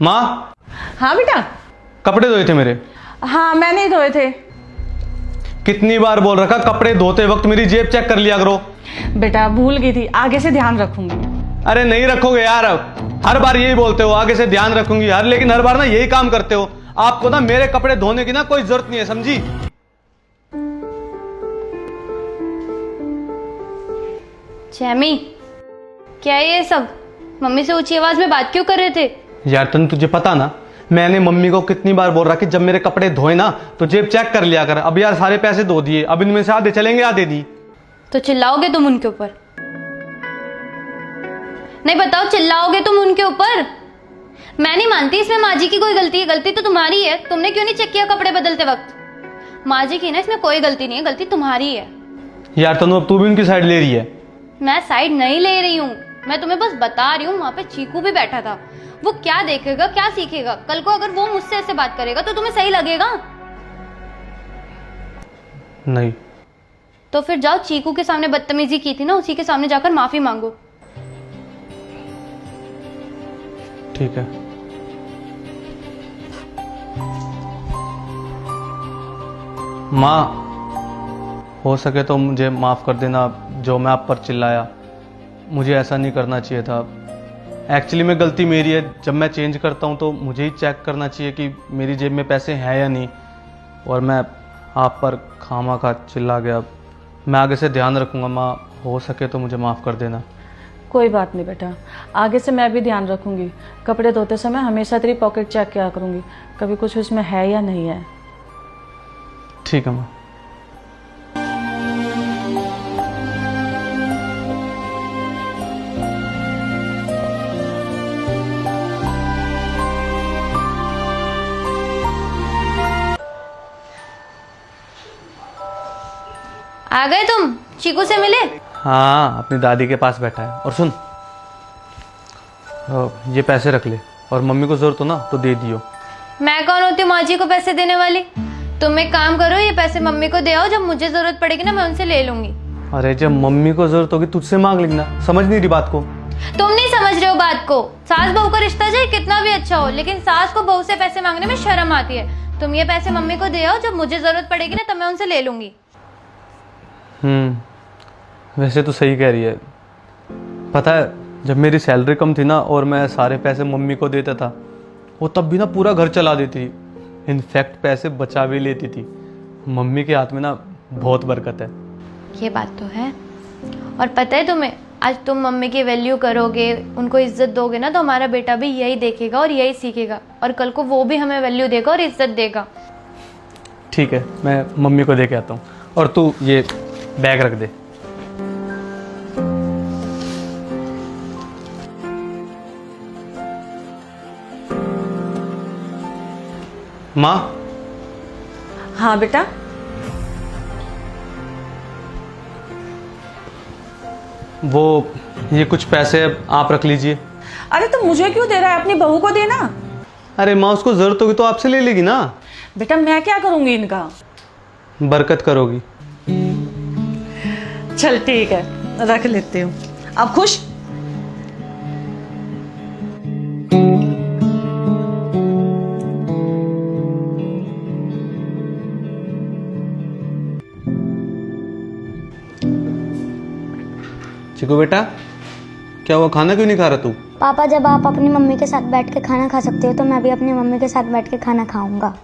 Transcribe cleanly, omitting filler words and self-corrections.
माँ, हाँ बेटा। कपड़े धोए थे मेरे। हाँ मैंने ही धोए थे। कितनी बार बोल रखा कपड़े धोते वक्त मेरी जेब चेक कर लिया करो। बेटा भूल गई थी, आगे से ध्यान रखूंगी। अरे नहीं रखोगे यार, अब हर बार यही बोलते हो आगे से ध्यान रखूंगी यार, लेकिन हर बार ना यही काम करते हो। आपको ना मेरे कपड़े धोने की ना कोई जरूरत नहीं है, समझी? जैमी, क्या है ये सब? मम्मी से ऊंची आवाज में बात क्यों कर रहे थे? यार तन तुझे पता ना, मैंने मम्मी को कितनी बार बोल रहा कि जब मेरे कपड़े धोए ना तो जेब चेक कर लिया कर। अब यार सारे पैसे धो दिए, अब इनमें से आधे चलेंगे आधे नहीं। तो चिल्लाओगे तुम उनके ऊपर? नहीं बताओ, चिल्लाओगे तुम उनके ऊपर? मैं नहीं मानती इसमें माँ जी की कोई गलती है। गलती तो तुम्हारी है, तुमने क्यों नहीं चेक किया कपड़े बदलते वक्त? माँ जी की ना इसमें कोई गलती नहीं है, गलती तुम्हारी है। यार तनु अब तू भी उनकी साइड ले रही है। मैं साइड नहीं ले रही हूँ, मैं तुम्हें बस बता रही हूँ। वहां पे चीकू भी बैठा था, वो क्या देखेगा क्या सीखेगा? कल को अगर वो मुझसे ऐसे बात करेगा तो तुम्हें सही लगेगा? नहीं। तो फिर जाओ, चीकू के सामने बदतमीजी की थी ना, उसी के सामने जाकर माफी मांगो। ठीक है। माँ, हो सके तो मुझे माफ कर देना, जो मैं आप पर चिल्लाया। मुझे ऐसा नहीं करना चाहिए था। एक्चुअली में गलती मेरी है। जब मैं चेंज करता हूँ तो मुझे ही चेक करना चाहिए कि मेरी जेब में पैसे हैं या नहीं, और मैं आप पर खामा चिल्ला गया। मैं आगे से ध्यान रखूँगा माँ, हो सके तो मुझे माफ़ कर देना। कोई बात नहीं बेटा, आगे से मैं भी ध्यान रखूंगी। कपड़े धोते समय हमेशा तेरी पॉकेट चेक किया करूंगी, कभी कुछ उसमें है या नहीं है। ठीक है माँ। आ गए तुम? चीकू से मिले? हाँ, अपनी दादी के पास बैठा है। और सुन, ये पैसे रख ले, और मम्मी को जरूरत हो ना तो दे दियो। मैं कौन होती हूँ माँ जी को पैसे देने वाली? तुम एक काम करो, ये पैसे मम्मी को दे आओ, जब मुझे जरूरत पड़ेगी ना मैं उनसे ले लूंगी। अरे जब मम्मी को जरूरत होगी तुझसे मांग लेना, समझ नहीं रही बात को? तुम नहीं समझ रहे हो बात को। सास बहू का रिश्ता चाहे कितना भी अच्छा हो, लेकिन सास को बहू से पैसे मांगने में शर्म आती है। तुम ये पैसे मम्मी को दे आओ, जब मुझे जरूरत पड़ेगी ना तब मैं उनसे ले लूंगी। वैसे तो सही कह रही है। पता है, जब मेरी सैलरी कम थी ना और मैं सारे पैसे मम्मी को देता था, वो तब भी ना पूरा घर चला देती थी। इनफैक्ट पैसे बचा भी लेती थी। मम्मी के हाथ में ना बहुत बरकत है। ये बात तो है। और पता है तुम्हें, आज तुम मम्मी की वैल्यू करोगे, उनको इज्जत दोगे ना, तो हमारा बेटा भी यही देखेगा और यही सीखेगा, और कल को वो भी हमें वैल्यू देगा और इज्जत देगा। ठीक है, मैं मम्मी को दे के आता हूँ, और तू ये बैग रख दे। माँ। हाँ बेटा। वो ये कुछ पैसे आप रख लीजिए। अरे तो मुझे क्यों दे रहा है, अपनी बहू को देना। अरे माँ, उसको जरूरत होगी तो आपसे ले लेगी ना। बेटा मैं क्या करूंगी इनका? बरकत करोगी। चल ठीक है, रख लेती हूँ। अब खुश? चिकू बेटा, क्या वो खाना क्यों नहीं खा रहा तू? पापा, जब आप अपनी मम्मी के साथ बैठ के खाना खा सकते हो तो मैं भी अपनी मम्मी के साथ बैठ के खाना खाऊंगा।